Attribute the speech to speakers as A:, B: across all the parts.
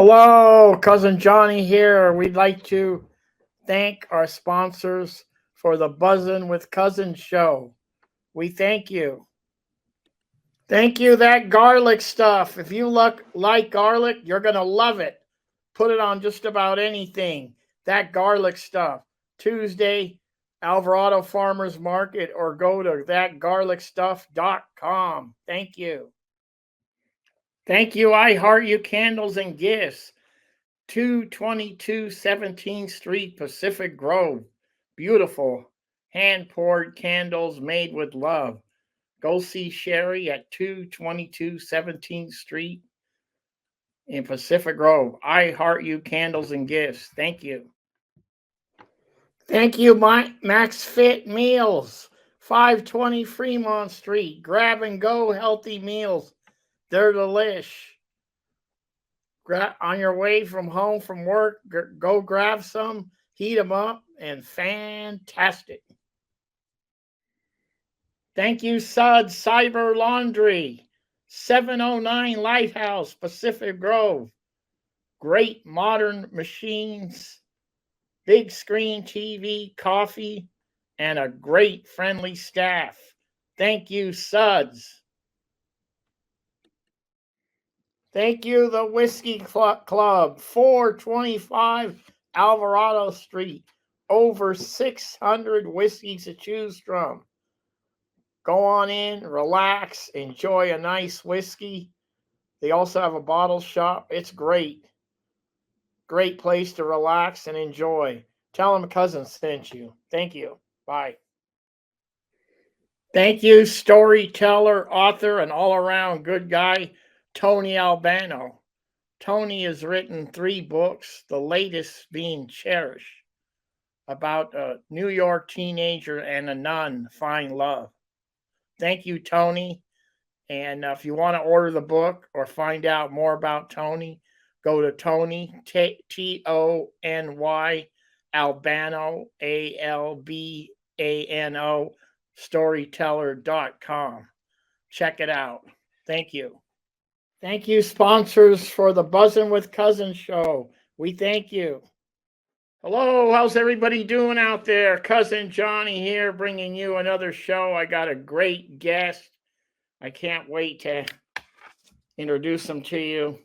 A: Hello, Cousin Johnny here. We'd like to thank our sponsors for the Buzzin' with Cousins show. We thank you. Thank you, that garlic stuff. If you like garlic, you're going to love it. Put it on just about anything. That garlic stuff. Tuesday, Alvarado Farmers Market, or go to thatgarlicstuff.com. Thank you. Thank you, I Heart You Candles and Gifts. 222 17th Street, Pacific Grove. Beautiful hand poured candles made with love. Go see Sherry at 222 17th Street in Pacific Grove. I Heart You Candles and Gifts. Thank you. Thank you, Max Fit Meals, 520 Fremont Street. Grab and go healthy meals. They're delish. On your way from home from work, go grab some, heat them up, and fantastic. Thank you, Suds Cyber Laundry, 709 Lighthouse, Pacific Grove. Great modern machines, big screen TV, coffee, and a great friendly staff. Thank you, Suds. Thank you, the Whiskey Club, 425 Alvarado Street. Over 600 whiskeys to choose from. Go on in, relax, enjoy a nice whiskey. They also have a bottle shop. It's great. Great place to relax and enjoy. Tell them cousin sent you. Thank you. Bye. Thank you, storyteller, author, and all around good guy, Tony Albano. Tony has written 3 books, the latest being Cherish, about a New York teenager and a nun find love. Thank you, Tony. And if you want to order the book or find out more about Tony, go to Tony, Tony, Albano, Albano, storyteller.com. Check it out. Thank you. Thank you, sponsors, for the Buzzin' with Cousins show. We thank you. Hello, how's everybody doing out there? Cousin Johnny here, bringing you another show. I got a great guest. I can't wait to introduce him to you.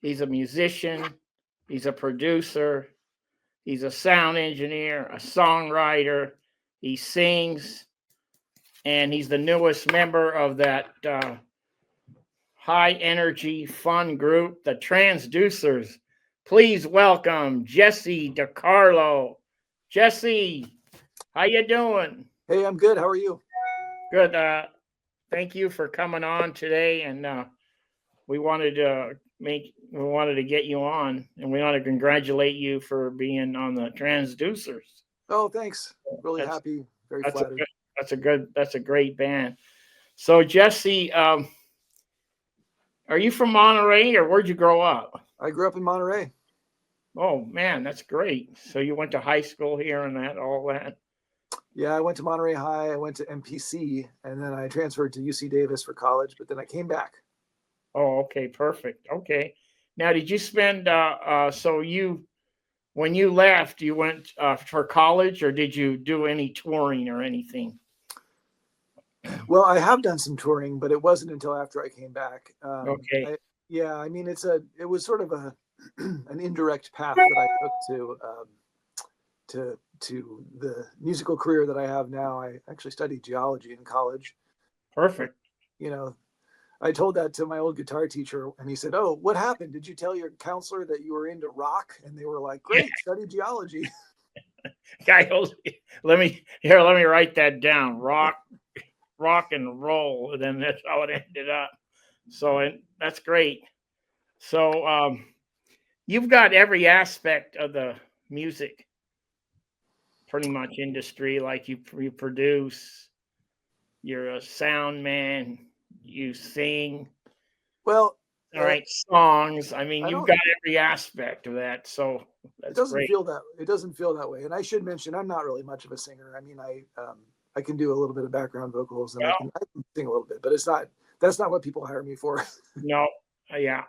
A: He's a musician, he's a producer, he's a sound engineer, a songwriter, he sings, and he's the newest member of that high energy fun group, the Transducers. Please welcome Jesse DeCarlo. Jesse, how you doing?
B: Hey, I'm good. How are you?
A: Good. Thank you for coming on today, and we wanted to get you on, and we want to congratulate you for being on the Transducers.
B: Oh, thanks. Really happy. Very flattered.
A: That's a great band. So Jesse, are you from Monterey, or where'd you grow up?
B: I grew up in Monterey.
A: Oh man, that's great. So you went to high school here and all that.
B: Yeah, I went to Monterey High. I went to MPC, and then I transferred to UC Davis for college. But then I came back.
A: Oh, okay, perfect. Okay, now did you spend? When you left, you went for college, or did you do any touring or anything?
B: Well, I have done some touring, but it wasn't until after I came back.
A: Okay.
B: I mean, it was sort of an indirect path that I took to the musical career that I have now. I actually studied geology in college.
A: Perfect.
B: You know, I told that to my old guitar teacher, and he said, "Oh, what happened? Did you tell your counselor that you were into rock?" And they were like, "Great, study geology."
A: Let me write that down. Rock and roll, and then that's how it ended up. So that's great. So you've got every aspect of the music, pretty much industry. Like you produce, you're a sound man, you sing.
B: Well,
A: all right, songs. I mean, you've got every aspect of that. So that's
B: it doesn't
A: great.
B: It doesn't feel that way. And I should mention, I'm not really much of a singer. I mean, I can do a little bit of background vocals, and I can sing a little bit, but that's not what people hire me for.
A: No, yeah.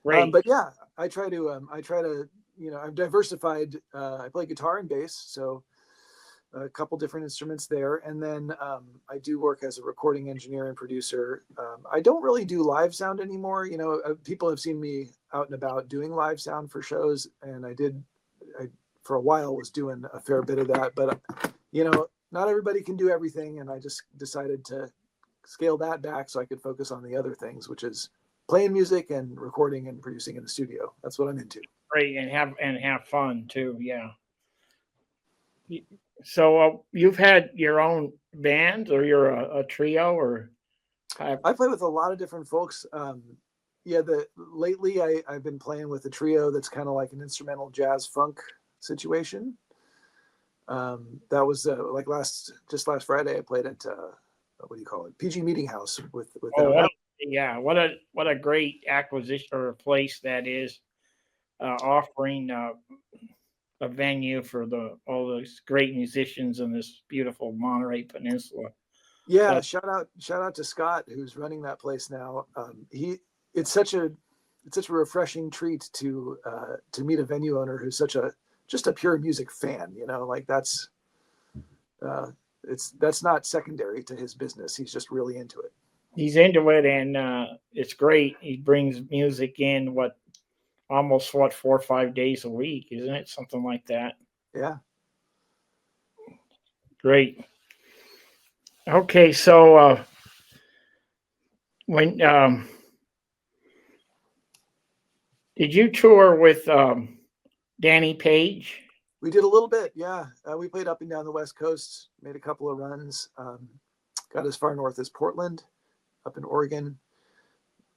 A: Great.
B: But yeah, I try to, I've diversified. I play guitar and bass, so a couple different instruments there. And then I do work as a recording engineer and producer. I don't really do live sound anymore. People have seen me out and about doing live sound for shows, and I for a while was doing a fair bit of that, but not everybody can do everything. And I just decided to scale that back so I could focus on the other things, which is playing music and recording and producing in the studio. That's what I'm into.
A: Great, and have fun too. Yeah. So you've had your own band, or you're a trio, or
B: I play with a lot of different folks. Lately I've been playing with a trio that's kind of like an instrumental jazz funk situation. That was like last Friday I played at what do you call it? PG Meeting House with them.
A: Yeah, what a great acquisition or place that is, offering a venue for all those great musicians in this beautiful Monterey Peninsula.
B: Yeah, shout out to Scott, who's running that place now. It's such a refreshing treat to meet a venue owner who's just a pure music fan. Like that's not secondary to his business. He's just really into it.
A: He's into it, and it's great. He brings music in almost 4 or 5 days a week, isn't it? Something like that.
B: Yeah.
A: Great. Okay, so when did you tour with Danny Page?
B: We did a little bit, yeah. We played up and down the West Coast, made a couple of runs, got as far north as Portland, up in Oregon.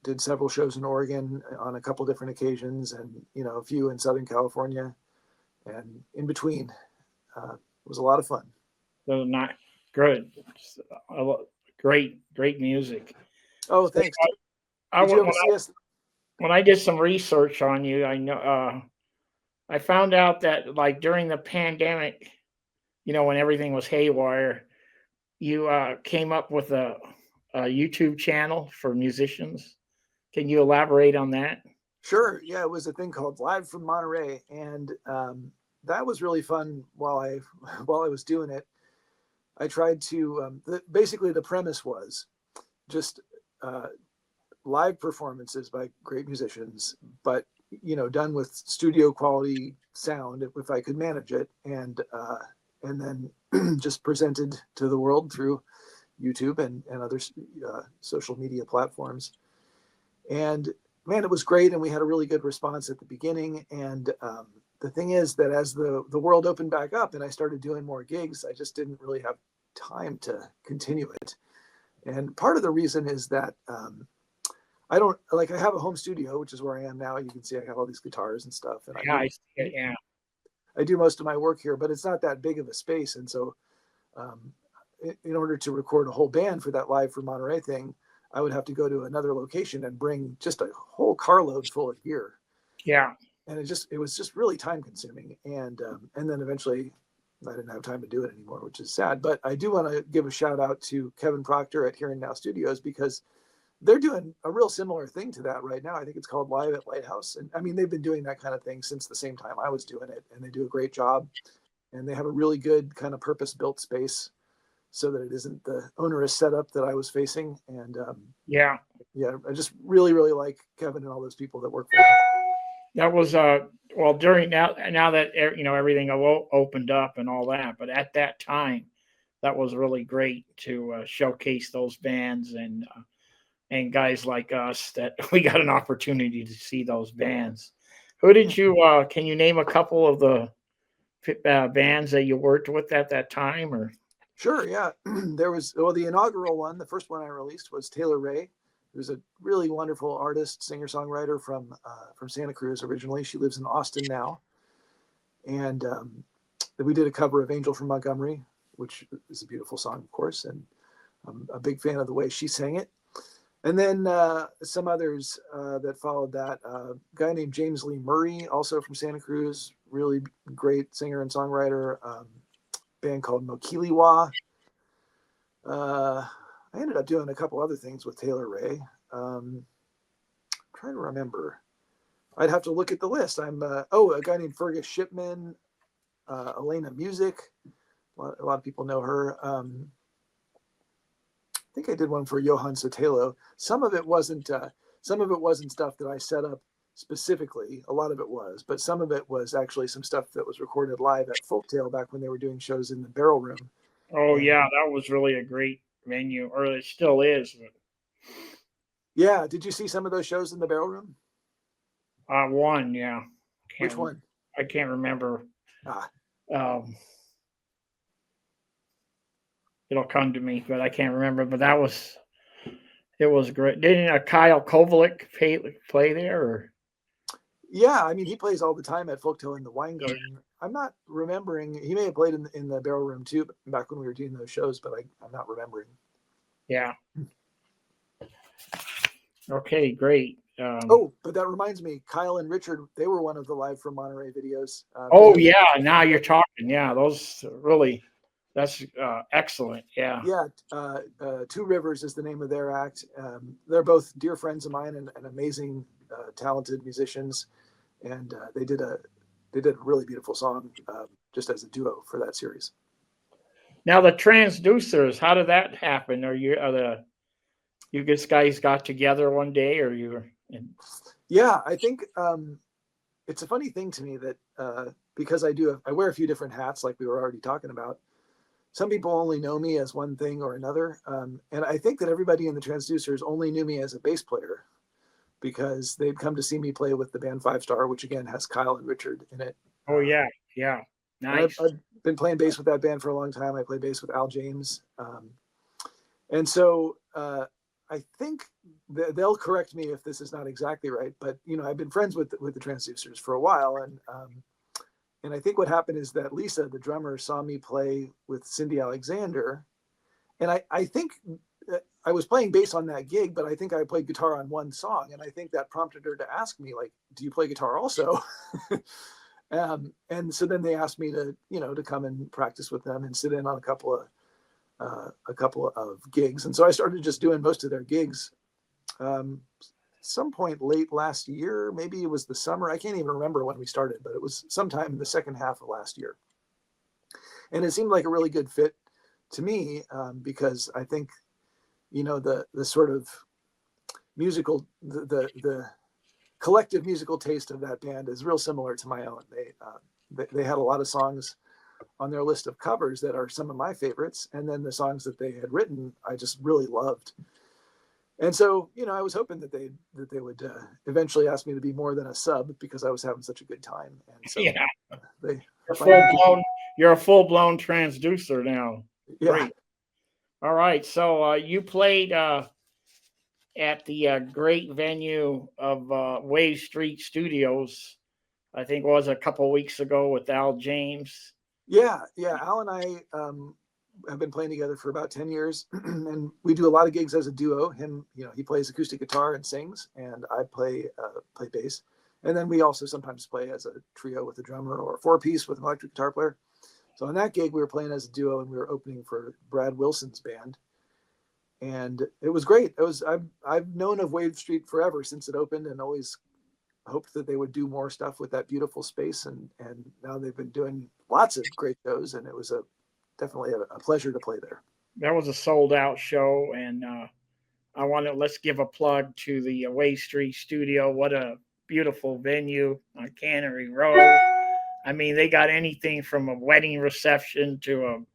B: Did several shows in Oregon on a couple different occasions, and a few in Southern California, and in between. It was a lot of fun.
A: So not good. Great music.
B: Oh, thanks.
A: When I did some research on you, I know I found out that like during the pandemic, when everything was haywire, you came up with a YouTube channel for musicians. Can you elaborate on that?
B: Sure. Yeah, it was a thing called Live from Monterey, and that was really fun. While I was doing it, I tried to basically the premise was just live performances by great musicians, but done with studio quality sound if I could manage it, and then just presented to the world through YouTube and other social media platforms. And man, it was great, and we had a really good response at the beginning. And the thing is that as the world opened back up and I started doing more gigs, I just didn't really have time to continue it. And part of the reason is that I have a home studio, which is where I am now. You can see I have all these guitars and stuff. And
A: I see it, yeah.
B: I do most of my work here, but it's not that big of a space. And so in order to record a whole band for that Live for Monterey thing, I would have to go to another location and bring just a whole carload full of gear.
A: Yeah.
B: And it was just really time consuming. And then eventually I didn't have time to do it anymore, which is sad. But I do want to give a shout out to Kevin Proctor at Here and Now Studios, because they're doing a real similar thing to that right now. I think it's called Live at Lighthouse. And I mean, they've been doing that kind of thing since the same time I was doing it, and they do a great job. And they have a really good kind of purpose-built space so that it isn't the onerous setup that I was facing. And
A: yeah,
B: I just really, really like Kevin and all those people that work for him.
A: That was during now that everything opened up and all that, but at that time, that was really great to showcase those bands and guys like us that we got an opportunity to see those bands. Who did you? Can you name a couple of the bands that you worked with at that time, or?
B: Sure, yeah. There was the inaugural one. The first one I released was Taylor Ray, who's a really wonderful artist, singer-songwriter from Santa Cruz originally. She lives in Austin now. And we did a cover of Angel from Montgomery, which is a beautiful song, of course. And I'm a big fan of the way she sang it. And then some others that followed that. A guy named James Lee Murray, also from Santa Cruz, really great singer and songwriter. Band called Mokiliwa. I ended up doing a couple other things with Taylor Ray. Trying trying to remember. I'd have to look at the list. I'm a guy named Fergus Shipman, Elena Music. A lot of people know her. I think I did one for Johann Sotelo. Some of it wasn't stuff that I set up specifically. A lot of it was, but some of it was actually some stuff that was recorded live at Folktale back when they were doing shows in the Barrel Room.
A: Oh, yeah, that was really a great venue, or it still is.
B: Yeah, did you see some of those shows in the Barrel Room?
A: One, yeah.
B: Which one?
A: I can't remember. Um, it'll come to me, but I can't remember. But it was great. Didn't Kyle Kovalik play there? Or?
B: Yeah, I mean, he plays all the time at Folktale in the Wine Garden. I'm not remembering. He may have played in the Barrel Room too, back when we were doing those shows, but I'm not remembering.
A: Yeah. Okay, great.
B: But that reminds me, Kyle and Richard, they were one of the Live from Monterey videos.
A: Yeah, now you're talking. Yeah, those really, that's excellent. Yeah.
B: Yeah, Two Rivers is the name of their act. They're both dear friends of mine and amazing, talented musicians, and they did a really beautiful song just as a duo for that series. Now
A: the Transducers, how did that happen? You guys got together one day, or you were?
B: Yeah, I think it's a funny thing to me that because I wear a few different hats, like we were already talking about. Some people only know me as one thing or another, and I think that everybody in the Transducers only knew me as a bass player because they'd come to see me play with the band 5 Star, which again has Kyle and Richard in it.
A: Oh yeah, nice.
B: I've been playing bass with that band for a long time. I play bass with Al James, and so I think they'll correct me if this is not exactly right, but I've been friends with the Transducers for a while, and I think what happened is that Lisa, the drummer, saw me play with Cindy Alexander, and I think I was playing bass on that gig, but I think I played guitar on one song, and I think that prompted her to ask me, like, do you play guitar also? And so then they asked me to come and practice with them and sit in on a couple of gigs, and so I started just doing most of their gigs. Some point late last year, maybe it was the summer. I can't even remember when we started, but it was sometime in the second half of last year. And it seemed like a really good fit to me because I think, the sort of musical, the collective musical taste of that band is real similar to my own. They had a lot of songs on their list of covers that are some of my favorites, and then the songs that they had written, I just really loved. And so, I was hoping that they would eventually ask me to be more than a sub because I was having such a good time. And so
A: you're a full-blown transducer now.
B: Yeah.
A: Great. All right. So you played at the great venue of Wave Street Studios, I think it was a couple weeks ago with Al James.
B: Yeah. Al and I have been playing together for about 10 years, and we do a lot of gigs as a duo. Him, he plays acoustic guitar and sings, and I play bass. And then we also sometimes play as a trio with a drummer or a 4-piece with an electric guitar player. So on that gig, we were playing as a duo, and we were opening for Brad Wilson's band. And it was great. I've known of Wave Street forever since it opened, and always hoped that they would do more stuff with that beautiful space. And now they've been doing lots of great shows, and it was definitely a pleasure to play there.
A: That was a sold-out show, and let's give a plug to the Wave Street Studio. What a beautiful venue on Cannery Row. I mean, they got anything from a wedding reception to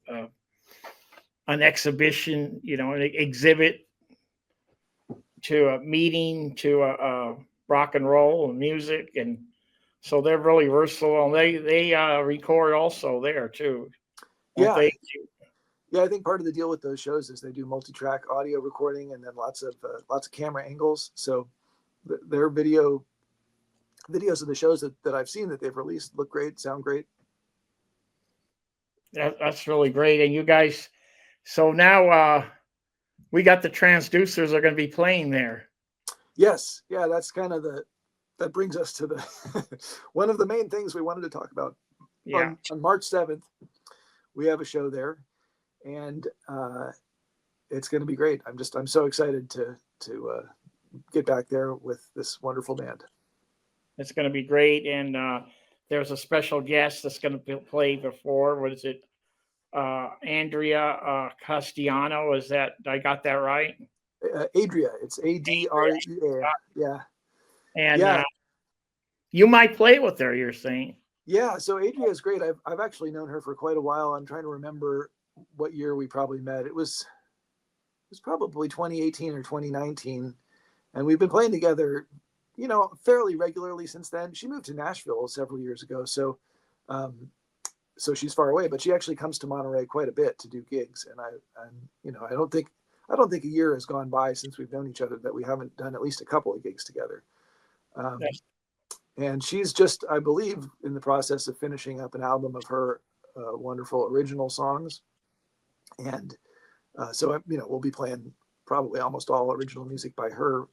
A: an exhibition, an exhibit, to a meeting, to a rock and roll and music, and so they're really versatile. And they record also there too.
B: Yeah. Yeah, I think part of the deal with those shows is they do multi-track audio recording and then lots of camera angles. So their videos of the shows that I've seen that they've released look great, sound great.
A: That's really great. And you guys, so now we got the Transducers are going to be playing there.
B: Yes, yeah, that's kind of that brings us to the one of the main things we wanted to talk about.
A: Yeah.
B: On March 7th, we have a show there, and it's going to be great. I'm so excited to get back there with this wonderful band.
A: It's going to be great. And there's a special guest that's going to play before. What is it? Andrea Castellano. Is that, I got that right?
B: Adria. It's Adrea. Yeah.
A: And
B: yeah.
A: You might play with her, you're saying.
B: Yeah. So Adria is great. I've actually known her for quite a while. I'm trying to remember what year we probably met. It was probably 2018 or 2019. And we've been playing together, fairly regularly since then. She moved to Nashville several years ago. So, so she's far away, but she actually comes to Monterey quite a bit to do gigs. And I don't think a year has gone by since we've known each other that we haven't done at least a couple of gigs together. And she's just, I believe, in the process of finishing up an album of her wonderful original songs. And so, we'll be playing probably almost all original music by her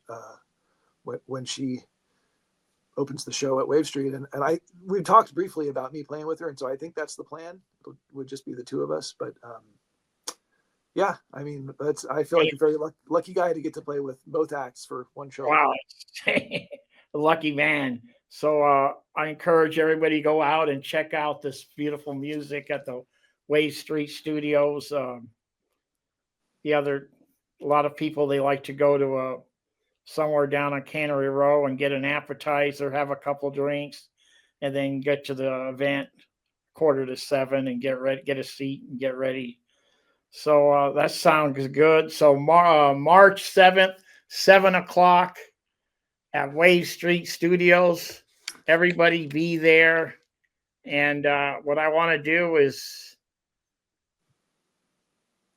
B: when she opens the show at Wave Street. And we've talked briefly about me playing with her. And so I think that's the plan. It would just be the two of us. But yeah, I mean, I feel like a very lucky guy to get to play with both acts for one show.
A: Wow. A lucky man. So I encourage everybody to go out and check out this beautiful music at the Wave Street Studios. A lot of people, they like to go to somewhere down on Cannery Row and get an appetizer, have a couple drinks, and then get to the event 6:45 and get ready, get a seat and get ready. So that sounds good. So March 7th, 7:00 at Wave Street Studios. Everybody be there. And what I want to do is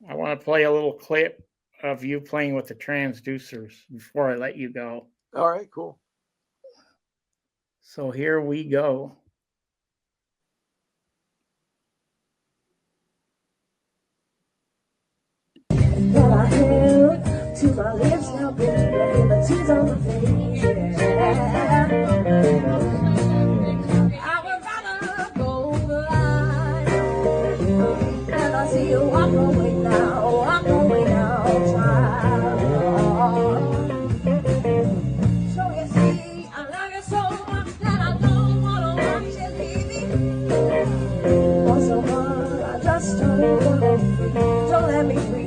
A: I want to play a little clip of you playing with the Transducers before I let you go.
B: All right, cool.
A: So here we go.
C: Well, I held to my lips now, baby, the tears on my face. Yeah. I would rather go the line, and I see you walk away now, child. So you see, I love you so much that I don't wanna watch you leave me. For someone I just don't let me free.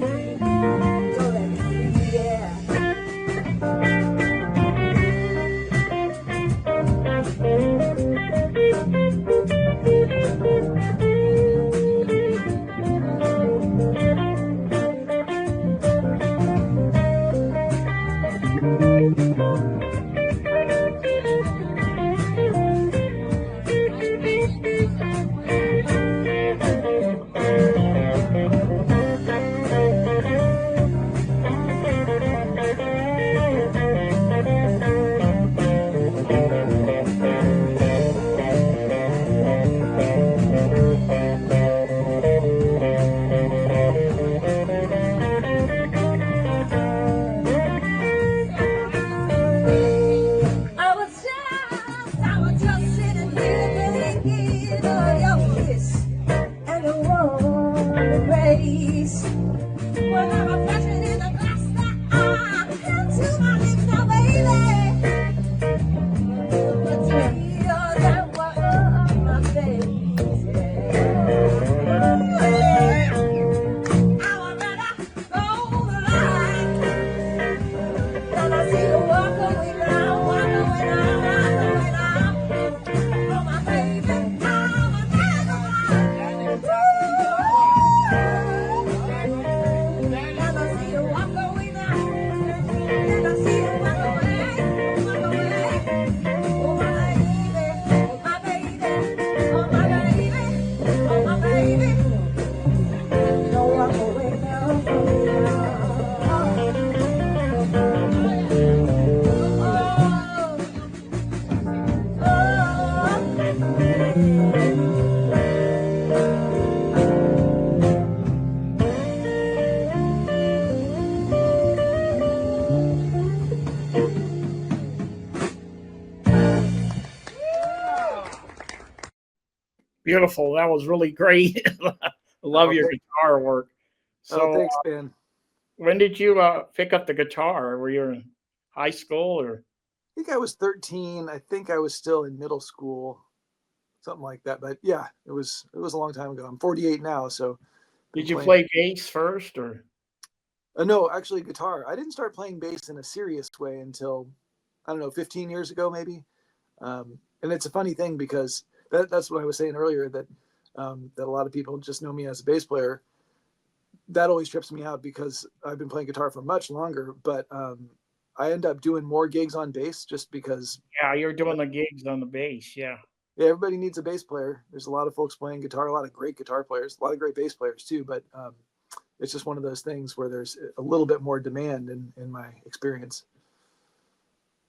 A: Beautiful. That was really great. I love your guitar work. So
B: thanks, Ben.
A: When did you pick up the guitar? high school or?
B: I think I was 13. I think I was still in middle school, something like that. But yeah, it was a long time ago. I'm 48 now, so.
A: Did you play bass first or?
B: No, actually guitar. I didn't start playing bass in a serious way until, I don't know, 15 years ago maybe. And it's a funny thing because that's what I was saying earlier, that that a lot of people just know me as a bass player. That always trips me out because I've been playing guitar for much longer, but I end up doing more gigs on bass just because.
A: Yeah, you're doing the gigs on the bass. Yeah.
B: Yeah, everybody needs a bass player. There's a lot of folks playing guitar, a lot of great guitar players, a lot of great bass players too, but it's just one of those things where there's a little bit more demand in my experience.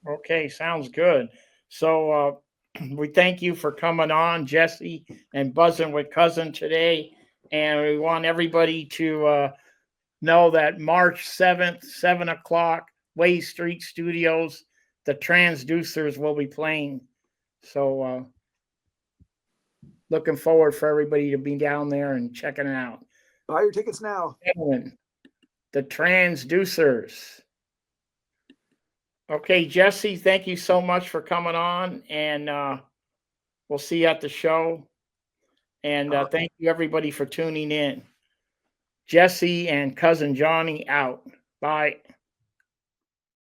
A: Okay, sounds good. So we thank you for coming on, Jesse, and Buzzing with Cousin today. And we want everybody to know that March 7th, 7 o'clock, Way Street Studios, the Transducers will be playing. So looking forward for everybody to be down there and checking it out.
B: Buy your tickets now.
A: The Transducers. Okay, Jesse, thank you so much for coming on, and we'll see you at the show. And thank you, everybody, for tuning in. Jesse and Cousin Johnny out. Bye.